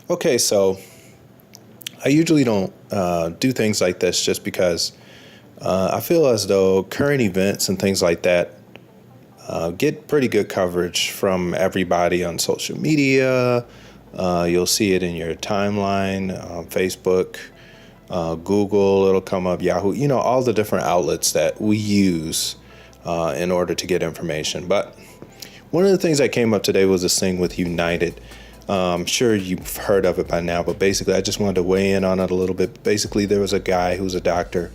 Okay, so I usually don't do things like this just because I feel as though current events and things like that get pretty good coverage from everybody on social media. You'll see it in your timeline, Facebook, Google, it'll come up, Yahoo, all the different outlets that we use in order to get information. But one of the things that came up today was this thing with United. I'm sure you've heard of it by now, but basically I just wanted to weigh in on it a little bit. Basically, there was a guy who's a doctor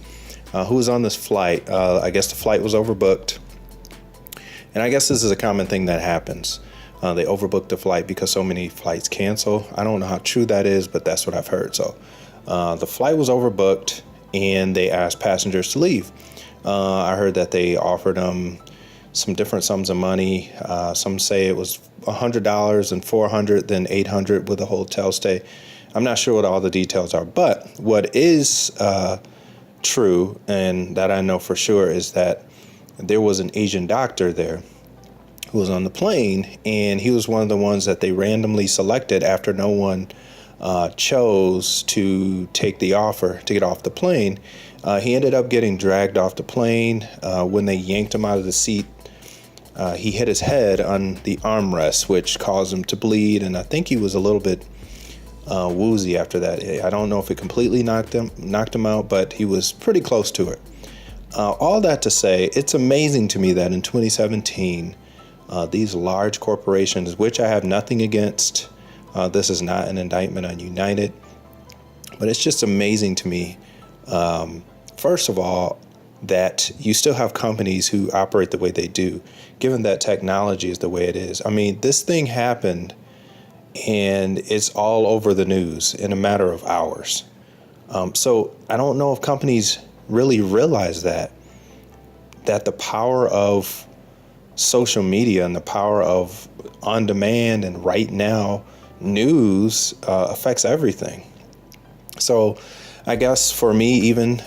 who was on this flight. I guess the flight was overbooked. And I guess this is a common thing that happens. They overbooked the flight because so many flights cancel. I don't know how true that is, but that's what I've heard. So the flight was overbooked and they asked passengers to leave. I heard that they offered them some different sums of money. Some say it was $100 and $400, then $800 with a hotel stay. I'm not sure what all the details are, but what is true and that I know for sure is that there was an Asian doctor there who was on the plane, and he was one of the ones that they randomly selected after no one chose to take the offer to get off the plane. He ended up getting dragged off the plane. When they yanked him out of the seat, he hit his head on the armrest, which caused him to bleed, and I think he was a little bit woozy after that. I don't know if it completely knocked him out, but he was pretty close to it. All that to say, it's amazing to me that in 2017, these large corporations, which I have nothing against, this is not an indictment on United, but it's just amazing to me, first of all, that you still have companies who operate the way they do, given that technology is the way it is. I mean, this thing happened and it's all over the news in a matter of hours. So I don't know if companies really realize that the power of social media and the power of on demand and right now news affects everything. So I guess for me, even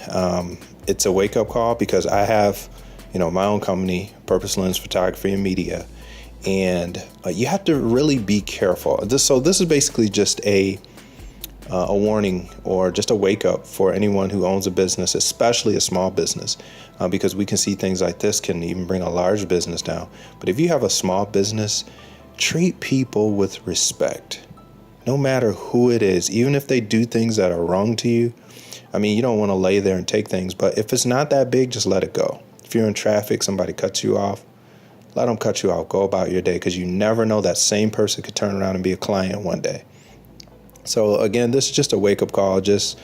it's a wake up call because I have, my own company, Purpose Lens Photography and Media, and you have to really be careful. So this is basically just a warning or just a wake up for anyone who owns a business, especially a small business, because we can see things like this can even bring a large business down. But if you have a small business, treat people with respect, no matter who it is, even if they do things that are wrong to you. I mean, you don't want to lay there and take things, but if it's not that big, just let it go. If you're in traffic, somebody cuts you off, let them cut you off. Go about your day, because you never know, that same person could turn around and be a client one day. So again, this is just a wake-up call, just,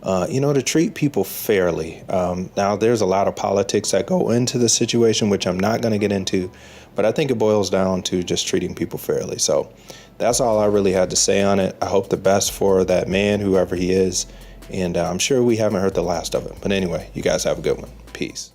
to treat people fairly. Now, there's a lot of politics that go into the situation, which I'm not going to get into, but I think it boils down to just treating people fairly. So that's all I really had to say on it. I hope the best for that man, whoever he is, and I'm sure we haven't heard the last of it. But anyway, you guys have a good one. Peace.